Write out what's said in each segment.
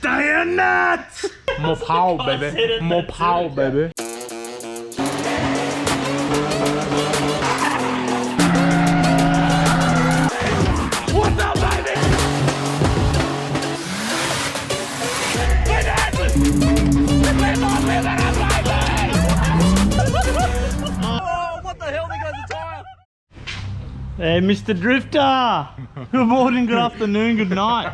Staying nuts! More power, baby. More power, baby. What's up, baby? Oh, what the hell? There goes the tire. Hey, Mr. Drifter. Good morning, good afternoon, good night.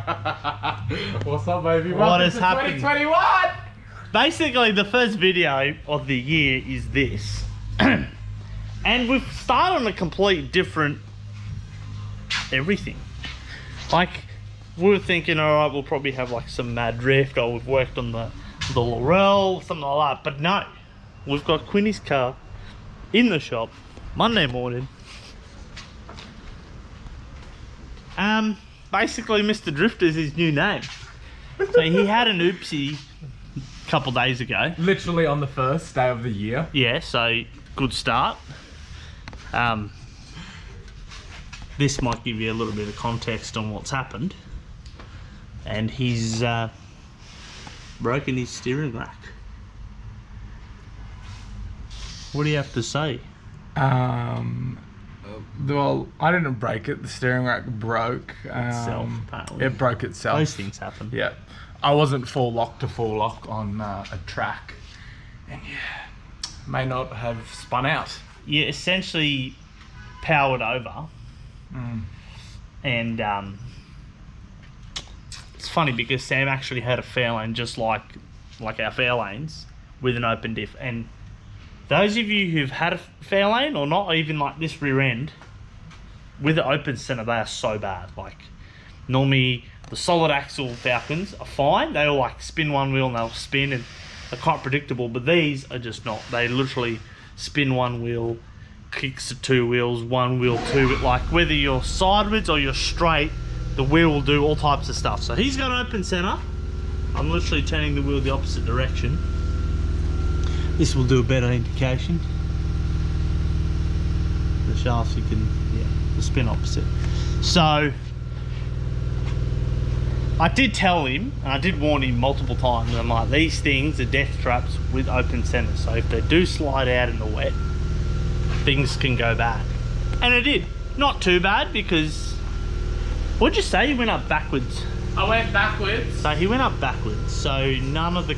What's up, baby? What has happened? 2021! Basically, the first video of the year is this. And we've started on a complete different everything. Like, we were thinking, all right, we'll probably have like some mad drift, or we've worked on the Laurel, something like that. But no, we've got Quinnie's car in the shop Monday morning. Basically, Mr. Drifter is his new name. So he had an oopsie a couple days ago. Literally on the first day of the year. Yeah, so good start. This might give you a little bit of context on what's happened. And he's broken his steering rack. What do you have to say? Well, I didn't break it. The steering rack broke. Itself, apparently. It broke itself. Those things happen. Yeah. I wasn't full lock to full lock on a track. And yeah, may not have spun out. You essentially powered over. And it's funny because Sam actually had a fairlane just like our fairlanes with an open diff. And those of you who've had a fairlane or not, even like this rear end with the open center, they are so bad. Like normally the solid axle Falcons are fine. They'll like spin one wheel and they'll spin and they're quite predictable, but these are just not. They literally spin one wheel, kicks to two wheels, one wheel, two. Like whether you're sideways or you're straight, the wheel will do all types of stuff. So he's got an open center. I'm literally turning the wheel the opposite direction. This will do a better indication. The shafts, you can, yeah, the spin opposite. So I did tell him, and I did warn him multiple times, I'm like, these things are death traps with open centers. So if they do slide out in the wet, things can go bad. And it did. Not too bad because, what'd you say? You went up backwards? I went backwards. So he went up backwards. So none of the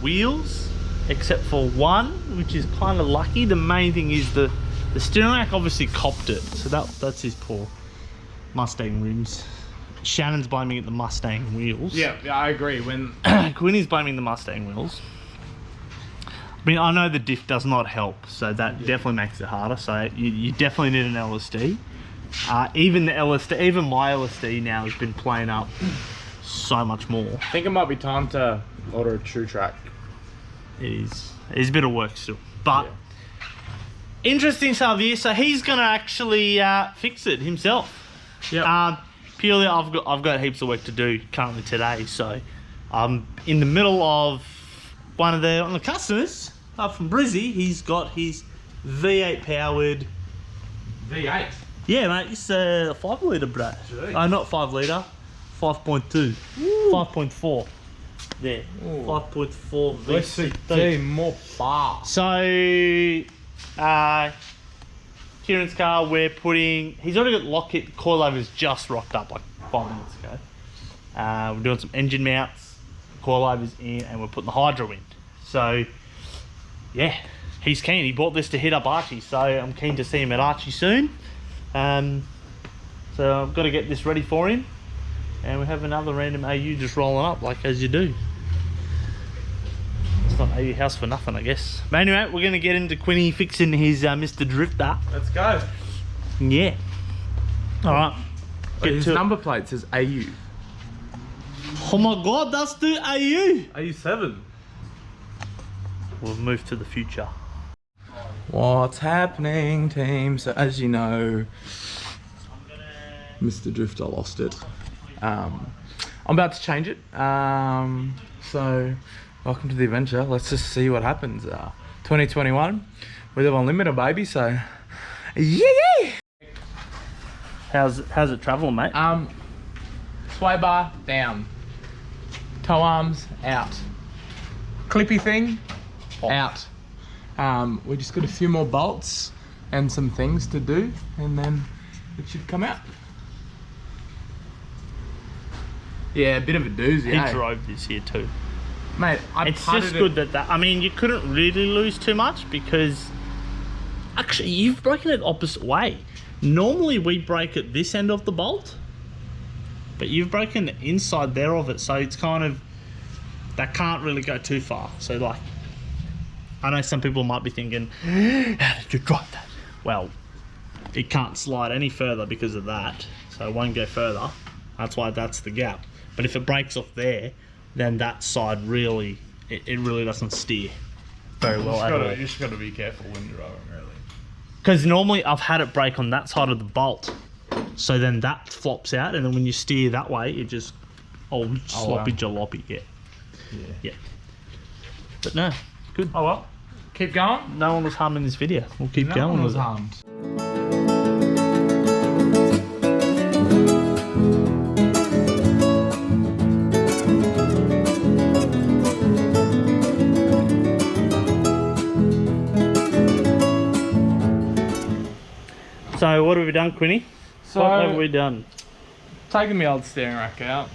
wheels, except for one, which is kind of lucky. The main thing is the steering rack obviously copped it. So that's his poor Mustang rims. Shannon's blaming it the Mustang wheels. Yeah, I agree. When Quinnie's blaming the Mustang wheels. I mean, I know the diff does not help, so that definitely makes it harder. So you definitely need an LSD. Even the LSD, even my LSD now has been playing up so much more. I think it might be time to order a true track. It is. It's a bit of work still, but interesting stuff here. So he's gonna actually fix it himself. Yeah. Purely, I've got heaps of work to do currently today. So I'm in the middle of one of the customers up from Brizzy. He's got his V8 powered. V8. Yeah, mate. It's a 5 litre, bro. Not 5 litre. 5.2. 5.4. There. 5.4 VCT, more bar. So, Kieran's car, we're putting. He's already got lock kit. Coilovers just rocked up like 5 minutes ago. We're doing some engine mounts, coilovers in, and we're putting the hydro in. So, yeah, he's keen. He bought this to hit up Archie, so I'm keen to see him at Archie soon. So I've got to get this ready for him. And we have another random AU just rolling up, like as you do. It's not AU house for nothing, I guess. But anyway, we're going to get into Quinnie fixing his Mr. Drifter. Let's go. Yeah. Alright. His number plate says AU. Oh my god, that's the AU! AU7. We'll move to the future. What's happening, team? So as you know, Mr. Drifter lost it. I'm about to change it. So welcome to the adventure. Let's just see what happens. 2021, we live unlimited, baby. So yeah. How's it traveling, mate? sway bar down. Toe arms out. Clippy thing out. We just got a few more bolts and some things to do, and then it should come out. Yeah, a bit of a doozy. He drove this here too. Mate, It's just good that I mean, you couldn't really lose too much because actually you've broken it opposite way. Normally we break at this end of the bolt, but you've broken the inside there of it, so it's kind of, that can't really go too far. So like, I know some people might be thinking, how did you drive that? Well, it can't slide any further because of that, so it won't go further. That's why that's the gap. But if it breaks off there, then that side really, it really doesn't steer very well at all. You just got to be careful when you're driving, really. Because normally I've had it break on that side of the bolt, so then that flops out, and then when you steer that way, it just sloppy jalopy. Yeah. But no, good. Oh well, keep going. No one was harmed in this video. We'll keep going. No one was with it. harmed. So what have we done, Quinnie? So What have we done? taking my old steering rack out,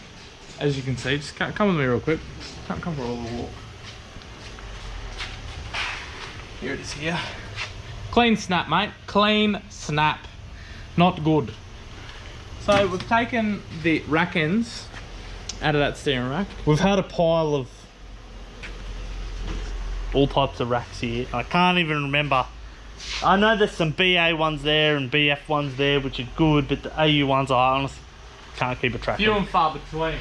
as you can see. Just come with me real quick. Come for a little walk. Here it is here. Clean snap, mate. Clean snap. Not good. So we've taken the rack ends out of that steering rack. We've had a pile of all types of racks here. I can't even remember. I know there's some BA ones there and BF ones there, which are good, but the AU ones I honestly can't keep a track Few of. and far between.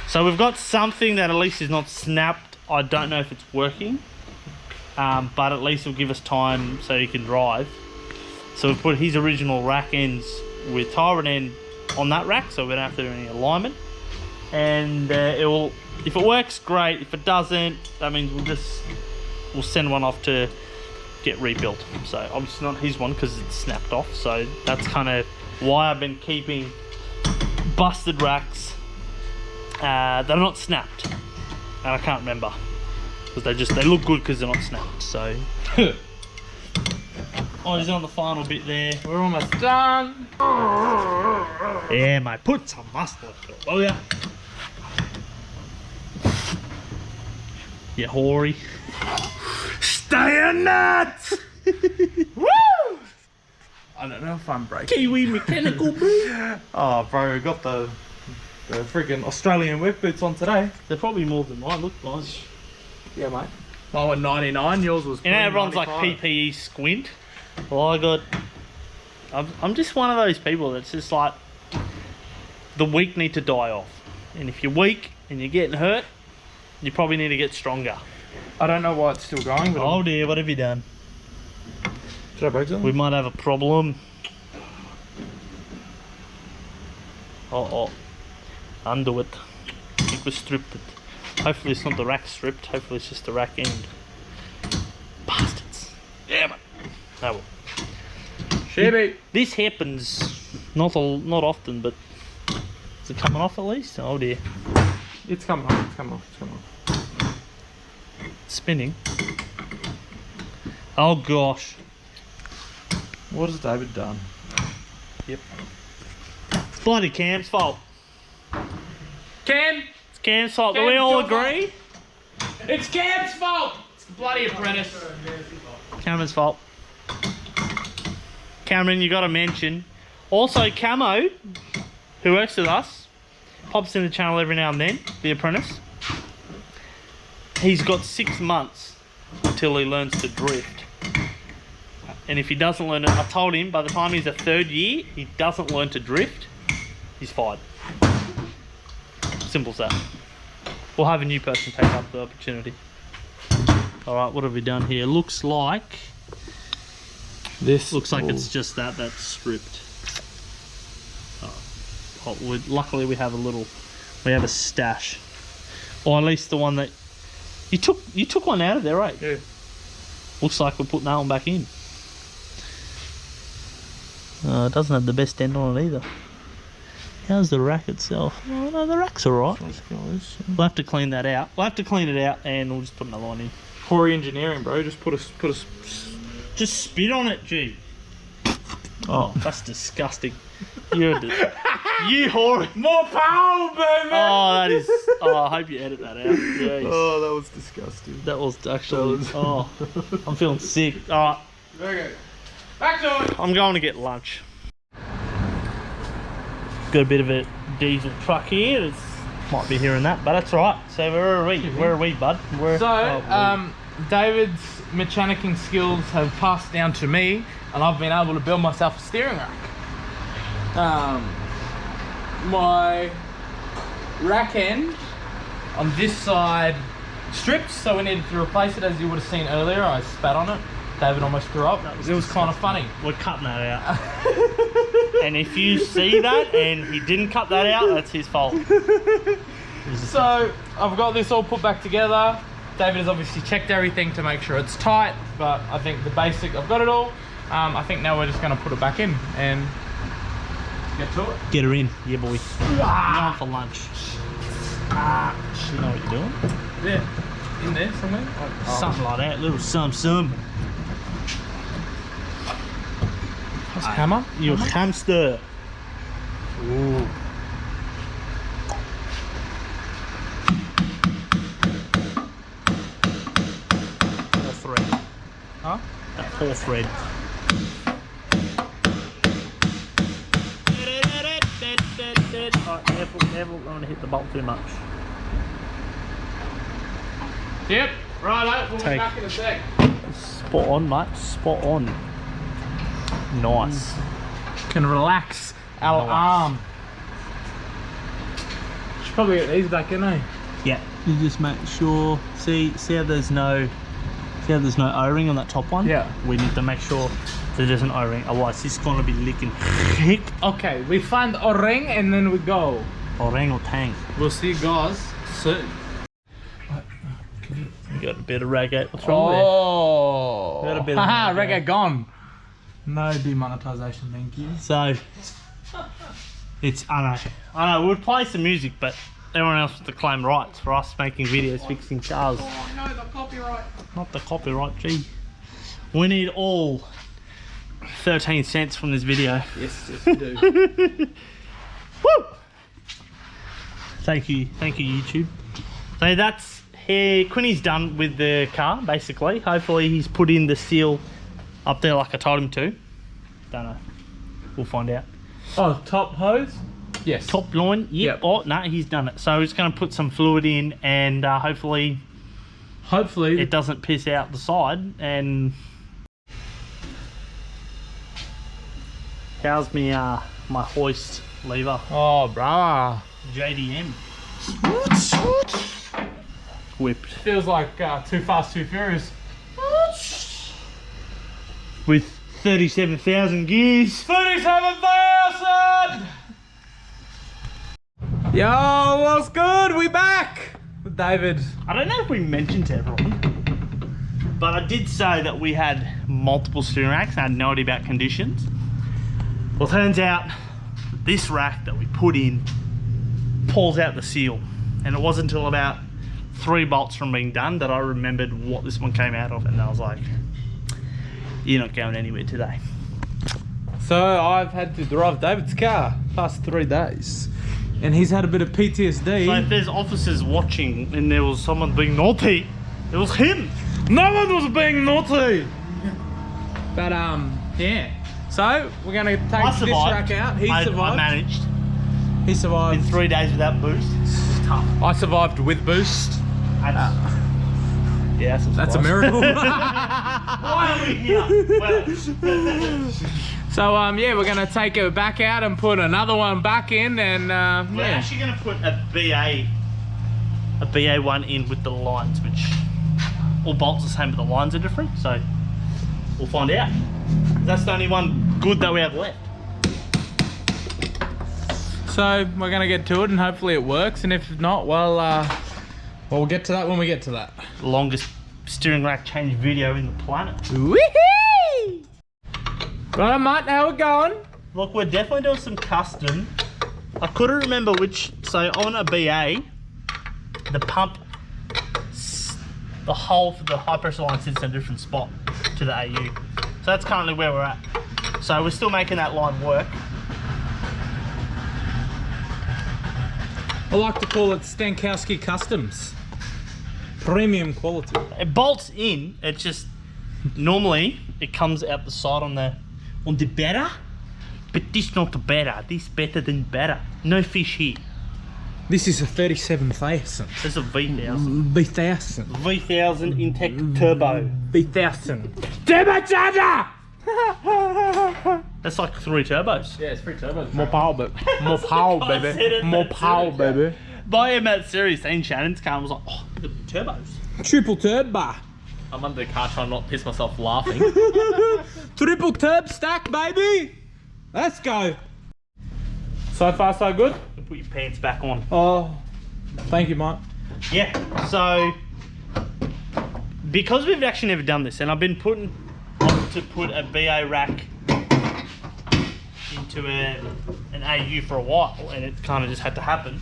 So we've got something that at least is not snapped. I don't know if it's working, but at least it'll give us time so he can drive. So we've put his original rack ends with tyrant end on that rack, so we don't have to do any alignment. And it will, if it works, great. If it doesn't, that means we'll send one off to get rebuilt. So obviously not his one because it's snapped off. So that's kind of why I've been keeping busted racks that are not snapped, and I can't remember because they look good because they're not snapped. So oh, he's on the final bit there. We're almost done. Yeah, mate, put some mustard to it, will ya? You hoary. Stay a nut! Woo! I don't know if I'm breaking. Kiwi mechanical bro. Oh, bro, we got the freaking Australian work boots on today. They're probably more than mine. Look nice. Yeah, mate. Mine was 99. Yours was. You know, everyone's like 95. PPE squint. Well, I'm just one of those people that's just like, the weak need to die off. And if you're weak and you're getting hurt, you probably need to get stronger. I don't know why it's still going. But Oh dear, what have you done? should I break something? We might have a problem. Oh, undo it. I think we stripped it. Hopefully it's not the rack stripped. Hopefully it's just the rack end. Bastards. Yeah, man. Oh well. Shibby. This happens not often, but is it coming off at least? Oh dear. It's coming off. It's coming off. It's coming off. It's spinning. Oh gosh. What has David done? Yep. It's bloody Cam's fault. Cam! It's Cam's fault. Do Cam, we all it's your agree? It's Cam's fault! It's the bloody apprentice. Cameron's fault. Cameron, you got to mention. Also, Camo, who works with us, pops in the channel every now and then, the apprentice. He's got 6 months until he learns to drift. And if he doesn't learn it, I told him by the time he's a 3rd year, he doesn't learn to drift, he's fired. Simple as that. We'll have a new person take up the opportunity. Alright, what have we done here? Looks like This looks like it's just that's stripped. Luckily we have a stash. Or at least the one that you took one out of there, right? Yeah. Looks like we're putting that one back in. It doesn't have the best end on it either. How's the rack itself? Oh no, the rack's alright. We'll have to clean that out. We'll have to clean it out and we'll just put another one in. Corey engineering, bro. Just put a. Just spit on it, G. Oh, that's disgusting. You whore. More power, baby. Oh, that is. Oh, I hope you edit that out. Jeez. Oh, that was disgusting. That was actually. Oh, I'm feeling sick. Alright. Okay. Back to it. I'm going to get lunch. Got a bit of a diesel truck here. It's might be hearing that, but that's alright. So where are we? Where are we, bud? David's mechanicking skills have passed down to me, and I've been able to build myself a steering rack. My rack end on this side stripped, so we needed to replace it. As you would have seen earlier, I spat on it. David almost threw up. It was kind of funny. We're cutting that out. And if you see that and he didn't cut that out, that's his fault. So I've got this all put back together. David has obviously checked everything to make sure it's tight, but I think the basic, I've got it all. I think now we're just going to put it back in and get to it. Get her in, yeah boy. You're going for lunch. You know what you're doing? Yeah, in there somewhere. Something like that, little some. What's hammer? Your hamster. Ooh. Four thread. Huh? That four thread. Alright, careful, don't want to hit the bolt too much. Yep, righto, we'll be back in a sec. Spot on, mate, spot on. Nice. Can relax our arm. Should probably get these back in, eh? Yeah. You just make sure. See how there's no O-ring on that top one? Yeah. We need to make sure that there's an O-ring, otherwise it's gonna be leaking. Okay, we find O-ring and then we go. Orang or tang. We'll see you guys soon. You got a bit of reggae. What's wrong with Got a bit of haha, reggae. reggae gone. No demonetization, thank you. So it's I know we'll play some music, but everyone else has to claim rights for us making videos fixing cars. Oh no, the copyright. Not the copyright, gee. We need all 13 cents from this video. Yes, we do. Woo! Thank you, YouTube. So that's here. Quinnie's done with the car, basically. Hopefully he's put in the seal up there like I told him to. Don't know. We'll find out. Oh, top hose? Yes. Top line? Yep. Oh, no, he's done it. So he's going to put some fluid in and hopefully it doesn't piss out the side. And how's me my hoist lever? Oh, brah. JDM. Whipped. Feels like Too Fast, Too Furious. With 37,000 gears. 37,000! Yo, what's good? We back with David. I don't know if we mentioned to everyone, but I did say that we had multiple steering racks. I had no idea about conditions. Well, turns out this rack that we put in pulls out the seal, and it wasn't until about 3 bolts from being done that I remembered what this one came out of, and I was like, you're not going anywhere today. So I've had to drive David's car past 3 days, and he's had a bit of PTSD. So if there's officers watching and there was someone being naughty, it was him. No one was being naughty. But yeah. So we're gonna take this rack out. He survived. I managed. He survived. In 3 days without boost. It's tough. I survived with boost. Yeah, that's a miracle. Why are we here? Well. So yeah, we're gonna take it back out and put another one back in, and we're actually gonna put a BA one in with the lines, which all bolts are the same, but the lines are different. So we'll find out. That's the only one good that we have left. So we're gonna get to it, and hopefully it works. And if not, well, we'll get to that when we get to that. Longest steering rack change video in the planet. Woohoo! Right, mate, how we going? Look, we're definitely doing some custom I couldn't remember which. So on a BA, the pump, the hole for the high pressure line sits in a different spot to the AU. So that's currently where we're at. So we're still making that line work. I like to call it Stankowski Customs. Premium quality. It bolts in. It's just normally it comes out the side on the better, but this not the better. This better than better. No fish here. This is a 37,000. This is a V1000. V1000. V1000 Intec Turbo. V1000. Turbocharger! That's like 3 turbos. Yeah, it's 3 turbos. More power, baby. More power, I said baby. it More that power, serious. baby. By him at series, seen Shannon's car and was like, oh, look at the turbos. Triple turbo. I'm under the car trying not to piss myself laughing. Triple turb stack, baby. Let's go. So far, so good. Put your pants back on. Oh, thank you, mate. Yeah, so because we've actually never done this, and I've been put a BA rack into an AU for a while, and it kind of just had to happen.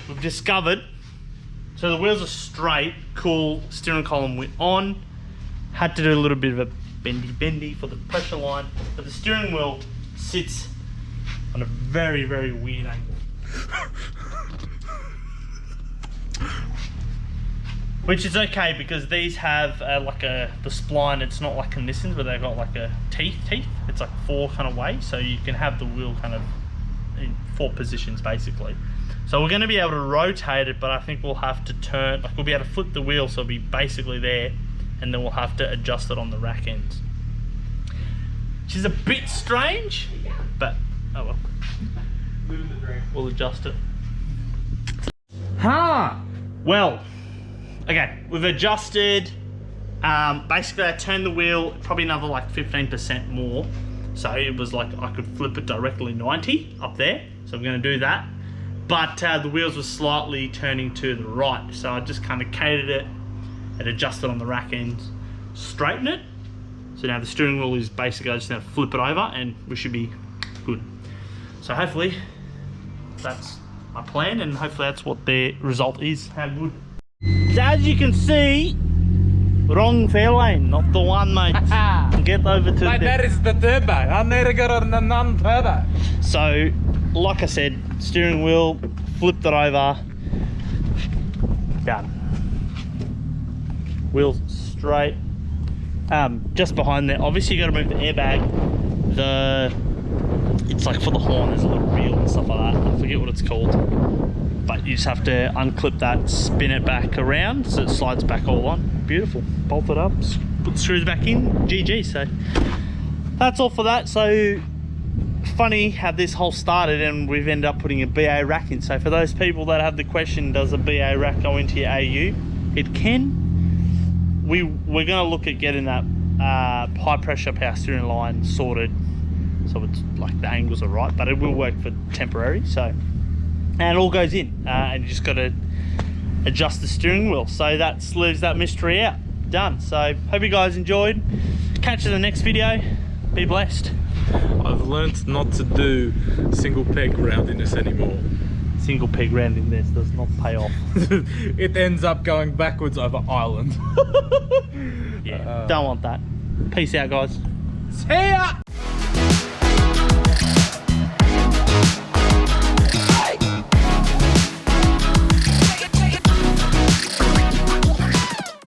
We've discovered, so the wheels are straight, cool, steering column went on, had to do a little bit of a bendy for the pressure line, but the steering wheel sits on a very, very weird angle. Which is okay because these have the spline, it's not like Nissan's where they've got like a teeth. It's like 4 kind of ways, so you can have the wheel kind of in 4 positions basically. So we're going to be able to rotate it, but I think we'll have to turn, like we'll be able to flip the wheel so it'll be basically there, and then we'll have to adjust it on the rack ends. Which is a bit strange, but oh well. We'll adjust it. Ha! Well, okay, we've adjusted. Basically, I turned the wheel probably another like 15% more. So it was like I could flip it directly 90 up there. So I'm going to do that. But the wheels were slightly turning to the right. So I just kind of catered it and adjusted on the rack ends, straighten it. So now the steering wheel is basically, I just now flip it over and we should be good. So hopefully that's my plan, and hopefully that's what the result is. How good. So as you can see, wrong fairlane, not the one, mate. Get over to Mate, that is the turbo. I need to go on the non-turbo. So, like I said, steering wheel, flipped it over, done. Wheels straight. Just behind there, obviously you got to move the airbag. It's like for the horn, there's a little reel and stuff like that. I forget what it's called. But you just have to unclip that, spin it back around so it slides back all on. Beautiful. Bolt it up, put the screws back in, GG. So that's all for that. So funny how this whole started and we've ended up putting a BA rack in. So for those people that have the question, does a BA rack go into your AU? It can. We're going to look at getting that high pressure power steering line sorted so it's like the angles are right, but it will work for temporary. So, and it all goes in, and you just got to adjust the steering wheel. So that leaves that mystery out. Done. So hope you guys enjoyed. Catch you in the next video. Be blessed. I've learnt not to do single peg roundiness anymore. Single peg rounding this does not pay off. It ends up going backwards over island. Yeah, don't want that. Peace out, guys. See ya!